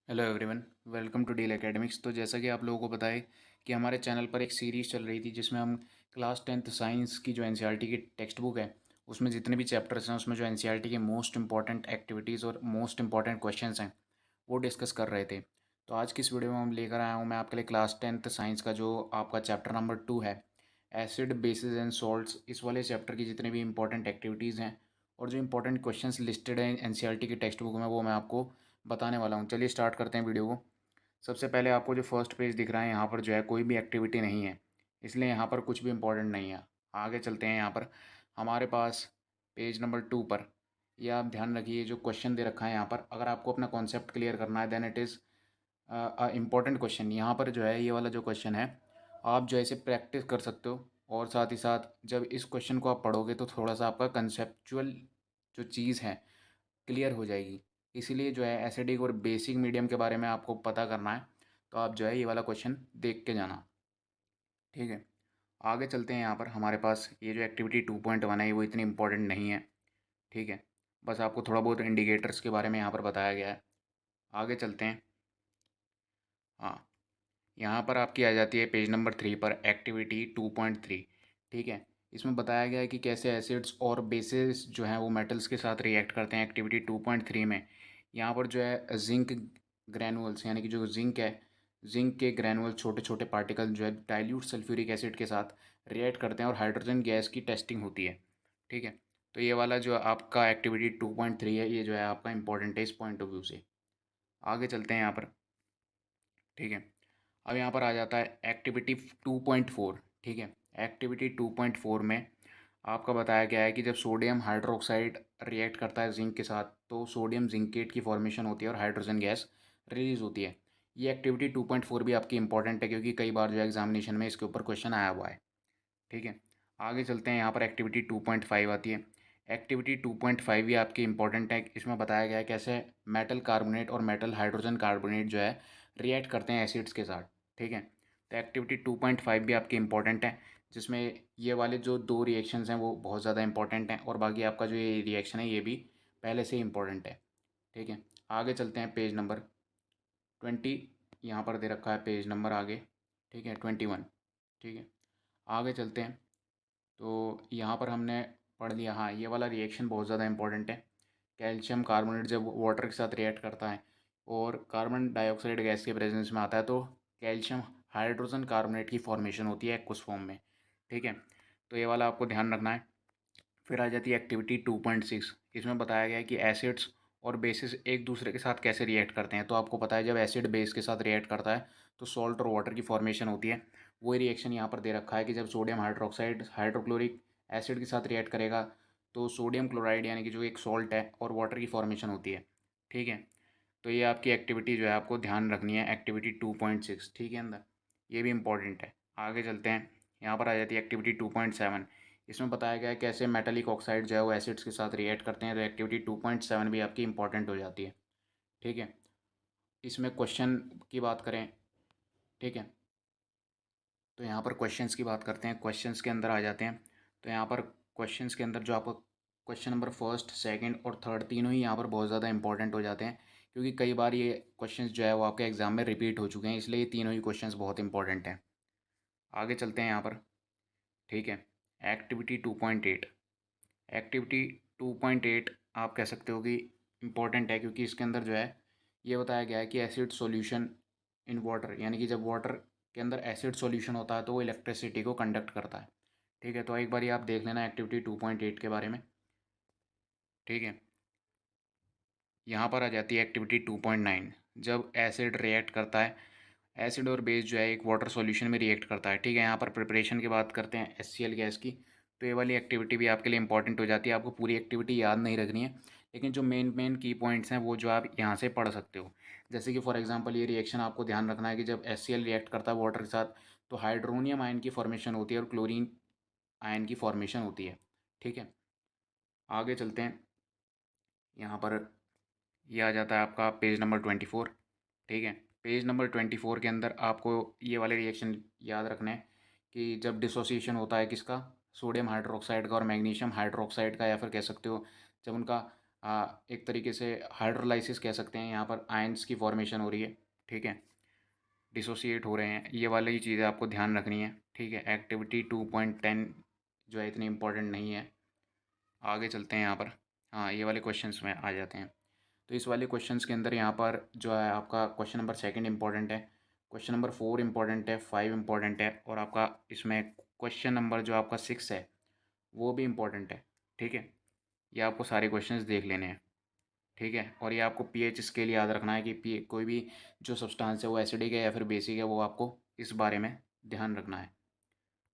Hello everyone, welcome to Deal Academics. तो जैसा कि आप लोगों को पता है कि हमारे चैनल पर एक सीरीज़ चल रही थी जिसमें हम क्लास 10th साइंस की जो एनसीईआरटी की टेक्स्ट बुक है उसमें जितने भी चैप्टर्स हैं उसमें जो एनसीईआरटी के मोस्ट इंपॉर्टेंट एक्टिविटीज़ और मोस्ट इंपॉर्टेंट क्वेश्चंस हैं वो डिस्कस कर रहे थे। तो आज की इस वीडियो में हम लेकर आया हूँ मैं आपके लिए क्लास 10th साइंस का जो आपका चैप्टर नंबर 2 है, एसिड बेसिस एंड सॉल्ट्स। इस वाले चैप्टर की जितनी भी इंपॉर्टेंट एक्टिविटीज़ हैं और जो इंपॉर्टेंट क्वेश्चंस लिस्टेड हैं एनसीईआरटी की टेक्स्ट बुक में वो मैं आपको बताने वाला हूँ। चलिए स्टार्ट करते हैं वीडियो को। सबसे पहले आपको जो फर्स्ट पेज दिख रहा है यहाँ पर जो है कोई भी एक्टिविटी नहीं है, इसलिए यहाँ पर कुछ भी इम्पोर्टेंट नहीं है। आगे चलते हैं। यहाँ पर हमारे पास पेज नंबर 2 पर यह आप ध्यान रखिए, जो क्वेश्चन दे रखा है यहाँ पर, अगर आपको अपना कॉन्सेप्ट क्लियर करना है then it is important question. यहाँ पर जो है ये वाला जो क्वेश्चन है आप जो है इसे प्रैक्टिस कर सकते हो, और साथ ही साथ जब इस क्वेश्चन को आप पढ़ोगे तो थोड़ा सा आपका कंसेप्चुअल जो चीज़ है क्लियर हो जाएगी। इसीलिए जो है एसिडिक और बेसिक मीडियम के बारे में आपको पता करना है तो आप जो है ये वाला क्वेश्चन देख के जाना। ठीक है, आगे चलते हैं। यहाँ पर हमारे पास ये जो एक्टिविटी 2.1 है वो इतनी इंपॉर्टेंट नहीं है। ठीक है, बस आपको थोड़ा बहुत इंडिकेटर्स के बारे में यहाँ पर बताया गया है। आगे चलते हैं। हाँ, यहाँ पर आपकी आ जाती है पेज नंबर 3 पर एक्टिविटी 2.3। ठीक है, इसमें बताया गया है कि कैसे एसिड्स और बेसिस जो हैं वो मेटल्स के साथ रिएक्ट करते हैं। एक्टिविटी 2.3 में यहाँ पर जो है जिंक ग्रैनुअल्स यानी कि जो जिंक है, जिंक के ग्रैनुअल छोटे छोटे पार्टिकल जो है डाइल्यूट सल्फ्यूरिक एसिड के साथ रिएक्ट करते हैं और हाइड्रोजन गैस की टेस्टिंग होती है। ठीक है, तो ये वाला जो आपका एक्टिविटी 2.3 है ये जो है आपका इंपॉर्टेंट है इस पॉइंट ऑफ व्यू से। आगे चलते हैं यहाँ पर। ठीक है, अब यहाँ पर आ जाता है एक्टिविटी 2.4। ठीक है, एक्टिविटी 2.4 में आपका बताया गया है कि जब सोडियम हाइड्रोक्साइड रिएक्ट करता है जिंक के साथ तो सोडियम जिंकेट की फॉर्मेशन होती है और हाइड्रोजन गैस रिलीज होती है। ये एक्टिविटी 2.4 भी आपकी इंपॉर्टेंट है क्योंकि कई बार जो एग्जामिनेशन में इसके ऊपर क्वेश्चन आया हुआ है। ठीक है, आगे चलते हैं। यहाँ पर एक्टिविटी 2.5 आती है। एक्टिविटी 2.5 भी आपकी इंपॉर्टेंट है। इसमें बताया गया है कैसे मेटल कार्बोनेट और मेटल हाइड्रोजन कार्बोनेट जो है रिएक्ट करते हैं एसिड्स के साथ। ठीक है, तो एक्टिविटी 2.5 भी आपकी इंपॉर्टेंट है, जिसमें ये वाले जो दो रिएक्शंस हैं वो बहुत ज़्यादा इंपॉर्टेंट हैं और बाकी आपका जो ये रिएक्शन है ये भी पहले से ही इंपॉर्टेंट है। ठीक है, आगे चलते हैं। पेज नंबर 20 यहाँ पर दे रखा है पेज नंबर आगे। ठीक है, 21। ठीक है, आगे चलते हैं। तो यहाँ पर हमने पढ़ लिया, हाँ ये वाला रिएक्शन बहुत ज़्यादा इंपॉर्टेंट है। कैल्शियम कार्बोनेट जब वाटर के साथ रिएक्ट करता है और कार्बन डाइऑक्साइड गैस के प्रेजेंस में आता है तो कैल्शियम हाइड्रोजन कार्बोनेट की फॉर्मेशन होती है एक्वस फॉर्म में। ठीक है, तो ये वाला आपको ध्यान रखना है। फिर आ जाती है एक्टिविटी 2.6। इसमें बताया गया है कि एसिड्स और बेसिस एक दूसरे के साथ कैसे रिएक्ट करते हैं। तो आपको पता है जब एसिड बेस के साथ रिएक्ट करता है तो सॉल्ट और वाटर की फॉर्मेशन होती है। वही रिएक्शन यहाँ पर दे रखा है कि जब सोडियम हाइड्रोक्साइड हाइड्रोक्लोरिक एसिड के साथ रिएक्ट करेगा तो सोडियम क्लोराइड यानी कि जो एक सॉल्ट है और वाटर की फॉर्मेशन होती है। ठीक है, तो ये आपकी एक्टिविटी जो है आपको ध्यान रखनी है, एक्टिविटी 2.6। ठीक है अंदर, ये भी इंपॉर्टेंट है। आगे चलते हैं। यहाँ पर आ जाती है एक्टिविटी 2.7। इसमें बताया गया है कैसे मेटालिक ऑक्साइड जो है वो एसिड्स के साथ रिएक्ट करते हैं। तो एक्टिविटी 2.7 भी आपकी इंपॉर्टेंट हो जाती है। ठीक है, इसमें क्वेश्चन की बात करें। ठीक है, तो यहाँ पर क्वेश्चंस की बात करते हैं। क्वेश्चंस के अंदर आ जाते हैं। तो यहाँ पर क्वेश्चंस के अंदर जो आपको क्वेश्चन नंबर फर्स्ट सेकंड और थर्ड तीनों ही यहाँ पर बहुत ज़्यादा इंपॉर्टेंट हो जाते हैं क्योंकि कई बार ये क्वेश्चंस जो है वो आपके एग्जाम में रिपीट हो चुके हैं, इसलिए ये तीनों ही क्वेश्चंस बहुत इंपॉर्टेंट हैं। आगे चलते हैं यहाँ पर। ठीक है, एक्टिविटी 2.8। एक्टिविटी 2.8 आप कह सकते हो कि इम्पॉर्टेंट है क्योंकि इसके अंदर जो है ये बताया गया है कि एसिड सॉल्यूशन इन वाटर यानी कि जब वाटर के अंदर एसिड सॉल्यूशन होता है तो वो इलेक्ट्रिसिटी को कंडक्ट करता है। ठीक है, तो एक बार ये आप देख लेना एक्टिविटी 2.8 के बारे में। ठीक है, यहाँ पर आ जाती है एक्टिविटी 2.9। जब एसिड रिएक्ट करता है, एसिड और बेस जो है एक वाटर सॉल्यूशन में रिएक्ट करता है। ठीक है, यहाँ पर प्रिपरेशन की बात करते हैं HCl गैस की। तो ये वाली एक्टिविटी भी आपके लिए इंपॉर्टेंट हो जाती है। आपको पूरी एक्टिविटी याद नहीं रखनी है, लेकिन जो मेन मेन की पॉइंट्स हैं वो जो आप यहाँ से पढ़ सकते हो। जैसे कि फॉर एग्जांपल ये रिएक्शन आपको ध्यान रखना है कि जब HCl रिएक्ट करता है वाटर के साथ तो हाइड्रोनियम आयन की फॉर्मेशन होती है और क्लोरीन आयन की फॉर्मेशन होती है। ठीक है, आगे चलते हैं। यहाँ पर ये आ जाता है आपका पेज नंबर 24। ठीक है, पेज नंबर 24 के अंदर आपको ये वाले रिएक्शन याद रखने हैं कि जब डिसोसिएशन होता है किसका, सोडियम हाइड्रोक्साइड का और मैग्नीशियम हाइड्रोक्साइड का, या फिर कह सकते हो जब उनका एक तरीके से हाइड्रोलाइसिस कह सकते हैं, यहाँ पर आयंस की फॉर्मेशन हो रही है, ठीक है, डिसोसिएट हो रहे हैं, ये वाली चीज़ें आपको ध्यान रखनी है, ठीक है। एक्टिविटी 2.10 जो है इतनी इम्पोर्टेंट नहीं है। आगे चलते हैं यहाँ पर। हाँ, ये वाले क्वेश्चंस में आ जाते हैं। तो इस वाले क्वेश्चंस के अंदर यहाँ पर जो है आपका क्वेश्चन नंबर सेकंड इम्पॉर्टेंट है, क्वेश्चन नंबर 4 इम्पॉर्टेंट है, 5 इम्पॉर्टेंट है, और आपका इसमें क्वेश्चन नंबर जो आपका 6 है वो भी इम्पॉर्टेंट है, ठीक है। ये आपको सारे क्वेश्चंस देख लेने हैं, ठीक है। और ये आपको पीएच स्केल याद रखना है कि पी कोई भी जो सब्सटेंस है वो एसिडिक है या फिर बेसिक है, वो आपको इस बारे में ध्यान रखना है।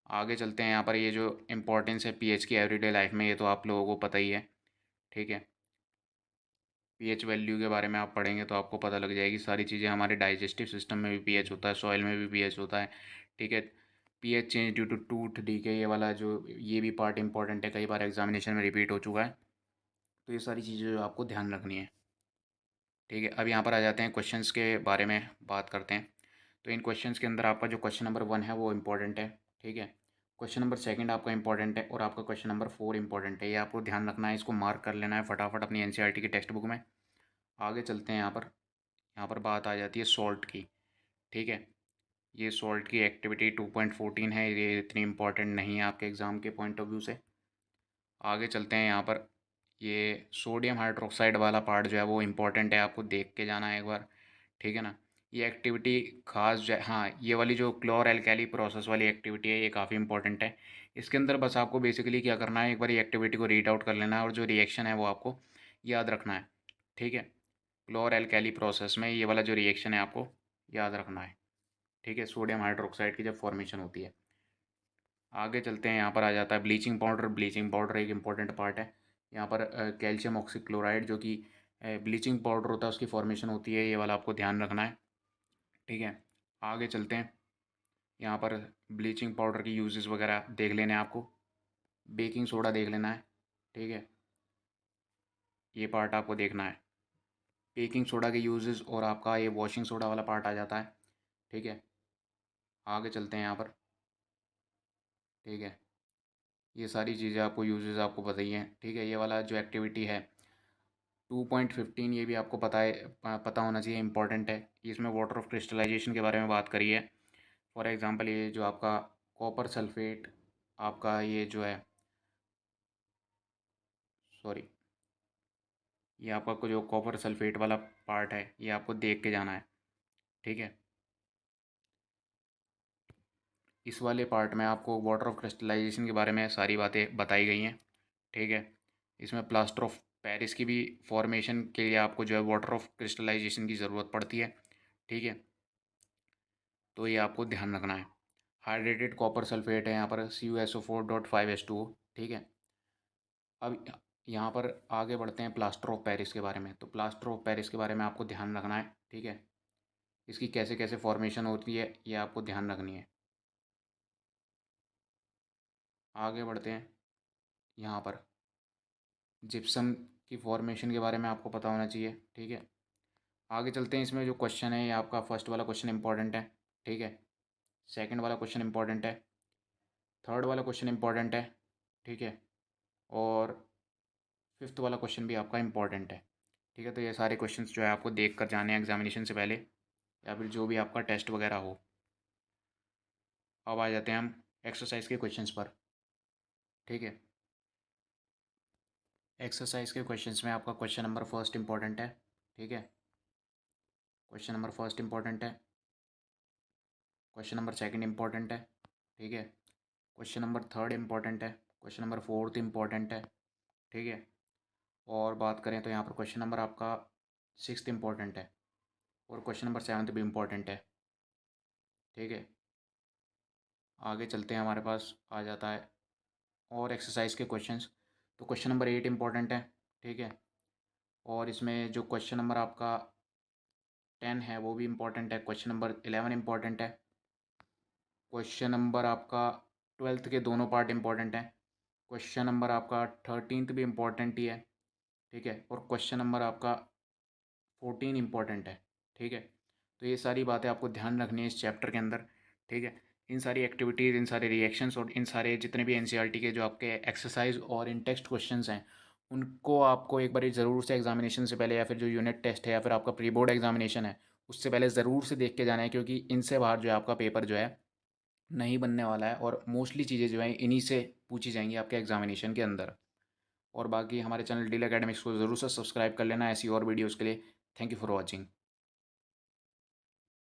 आगे चलते हैं यहाँ पर। ये जो इम्पोर्टेंस है पीएच की एवरीडे लाइफ में, ये तो आप लोगों को पता ही है, ठीक है। पीएच वैल्यू के बारे में आप पढ़ेंगे तो आपको पता लग जाएगी सारी चीज़ें। हमारे डाइजेस्टिव सिस्टम में भी पीएच होता है, सॉइल में भी पीएच होता है, ठीक है। PH change due to tooth decay, ये वाला जो ये भी पार्ट इंपॉर्टेंट है, कई बार एग्जामिनेशन में रिपीट हो चुका है। तो ये सारी चीज़ें जो आपको ध्यान रखनी है, ठीक है। अब यहाँ पर आ जाते हैं क्वेश्चंस के बारे में बात करते हैं। तो इन क्वेश्चंस के अंदर आपका जो क्वेश्चन नंबर 1 है वो इम्पोर्टेंट है, ठीक है। क्वेश्चन नंबर सेकंड आपका इंपॉर्टेंट है, और आपका क्वेश्चन नंबर 4 इंपॉर्टेंट है। ये आपको ध्यान रखना है, इसको मार्क कर लेना है फटाफट अपनी एनसीईआरटी की टेक्स्ट बुक में। आगे चलते हैं यहाँ पर। यहाँ पर बात आ जाती है सॉल्ट की, ठीक है। ये सॉल्ट की एक्टिविटी 2.14 है, ये इतनी इंपॉर्टेंट नहीं है आपके एग्ज़ाम के पॉइंट ऑफ व्यू से। आगे चलते हैं यहाँ पर। ये सोडियम हाइड्रोक्साइड वाला पार्ट जो है वो इम्पोर्टेंट है, आपको देख के जाना है एक बार, ठीक है ना। ये एक्टिविटी खास जो है, हाँ, ये वाली जो क्लोर एल्कली प्रोसेस वाली एक्टिविटी है ये काफ़ी इंपॉर्टेंट है। इसके अंदर बस आपको बेसिकली क्या करना है, एक बार ये एक्टिविटी को रीड आउट कर लेना है और जो रिएक्शन है वो आपको याद रखना है, ठीक है। क्लोर एल्कली प्रोसेस में ये वाला जो रिएक्शन है आपको याद रखना है, ठीक है, सोडियम हाइड्रोक्साइड की जब फॉर्मेशन होती है। आगे चलते हैं। यहाँ पर आ जाता है ब्लीचिंग पाउडर। ब्लीचिंग पाउडर एक इम्पॉर्टेंट पार्ट है। यहाँ पर कैल्शियम ऑक्सीक्लोराइड जो कि ब्लीचिंग पाउडर होता है उसकी फॉर्मेशन होती है, ये वाला आपको ध्यान रखना है, ठीक है। आगे चलते हैं। यहाँ पर ब्लीचिंग पाउडर की यूजेस वगैरह देख लेने हैं आपको। बेकिंग सोडा देख लेना है, ठीक है, ये पार्ट आपको देखना है। बेकिंग सोडा के यूजेस और आपका ये वॉशिंग सोडा वाला पार्ट आ जाता है, ठीक है। आगे चलते हैं यहाँ पर, ठीक है। ये सारी चीज़ें आपको यूजेस आपको पता ही हैं, ठीक है। ये वाला जो एक्टिविटी है 2.15, ये भी आपको पता होना चाहिए, इंपॉर्टेंट है। इसमें वाटर ऑफ क्रिस्टलाइजेशन के बारे में बात करी है। फॉर एग्जांपल ये जो आपका कॉपर सल्फेट, आपका ये जो है, सॉरी, ये आपका जो कॉपर सल्फेट वाला पार्ट है ये आपको देख के जाना है, ठीक है। इस वाले पार्ट में आपको वाटर ऑफ क्रिस्टलाइजेशन के बारे में सारी बातें बताई गई हैं, ठीक है। इसमें प्लास्टर ऑफ पेरिस की भी फॉर्मेशन के लिए आपको जो है वाटर ऑफ क्रिस्टलाइजेशन की ज़रूरत पड़ती है, ठीक है। तो ये आपको ध्यान रखना है। हाइड्रेटेड कॉपर सल्फेट है यहाँ पर CuSO4.5H2O, ठीक है। अब यहाँ पर आगे बढ़ते हैं प्लास्टर ऑफ पेरिस के बारे में। तो प्लास्टर ऑफ पेरिस के बारे में आपको ध्यान रखना है, ठीक है। इसकी कैसे कैसे फॉर्मेशन होती है ये आपको ध्यान रखनी है। आगे बढ़ते हैं। यहाँ पर जिप्सम की फॉर्मेशन के बारे में आपको पता होना चाहिए, ठीक है। आगे चलते हैं। इसमें जो क्वेश्चन है ये आपका फर्स्ट वाला क्वेश्चन इंपॉर्टेंट है, ठीक है। सेकंड वाला क्वेश्चन इंपॉर्टेंट है, थर्ड वाला क्वेश्चन इंपॉर्टेंट है, ठीक है। और फिफ्थ वाला क्वेश्चन भी आपका इंपॉर्टेंट है, ठीक है। तो ये सारे क्वेश्चंस जो है आपको देख कर जाने हैं एग्जामिनेशन से पहले, या फिर जो भी आपका टेस्ट वगैरह हो। अब आ जाते हैं हम एक्सरसाइज के क्वेश्चंस पर, ठीक है। एक्सरसाइज के क्वेश्चंस में आपका क्वेश्चन नंबर फर्स्ट इंपॉर्टेंट है, ठीक है। क्वेश्चन नंबर फर्स्ट इंपॉर्टेंट है। क्वेश्चन नंबर सेकंड इंपॉर्टेंट है, ठीक है। क्वेश्चन नंबर थर्ड इंपॉर्टेंट है। क्वेश्चन नंबर फोर्थ इंपॉर्टेंट है, ठीक है। और बात करें तो यहाँ पर क्वेश्चन नंबर आपका सिक्स्थ इंपॉर्टेंट है, और क्वेश्चन नंबर सेवन्थ भी इंपॉर्टेंट है, ठीक है। आगे चलते हैं। हमारे पास आ जाता है और एक्सरसाइज के क्वेश्चंस। तो क्वेश्चन नंबर 8 इंपॉर्टेंट है, ठीक है। और इसमें जो क्वेश्चन नंबर आपका 10 है वो भी इम्पोर्टेंट है। क्वेश्चन नंबर 11 इम्पॉर्टेंट है। क्वेश्चन नंबर आपका 12th के दोनों पार्ट इम्पॉर्टेंट हैं। क्वेश्चन नंबर आपका 13th भी इम्पॉर्टेंट ही है, ठीक है। और क्वेश्चन नंबर आपका 14 इम्पॉर्टेंट है, ठीक है। तो ये सारी बातें आपको ध्यान रखनी है इस चैप्टर के अंदर, ठीक है। इन सारी एक्टिविटीज़, इन सारे रिएक्शंस और इन सारे जितने भी एनसीईआरटी के जो आपके एक्सरसाइज और इन टेक्स्ट क्वेश्चंस हैं उनको आपको एक बारी ज़रूर से एग्ज़ामिनेशन से पहले या फिर जो यूनिट टेस्ट है या फिर आपका प्री बोर्ड एग्ज़ामिनेशन है, उससे पहले ज़रूर से देख के जाना है, क्योंकि इनसे बाहर जो है आपका पेपर जो है नहीं बनने वाला है और मोस्टली चीज़ें जो हैं इन्हीं से पूछी जाएंगी आपके एग्ज़ामिनेशन के अंदर। और बाकी हमारे चैनल डील एकेडमिक्स को ज़रूर से सब्सक्राइब कर लेना ऐसी और वीडियोज़ के लिए। Thank you for watching.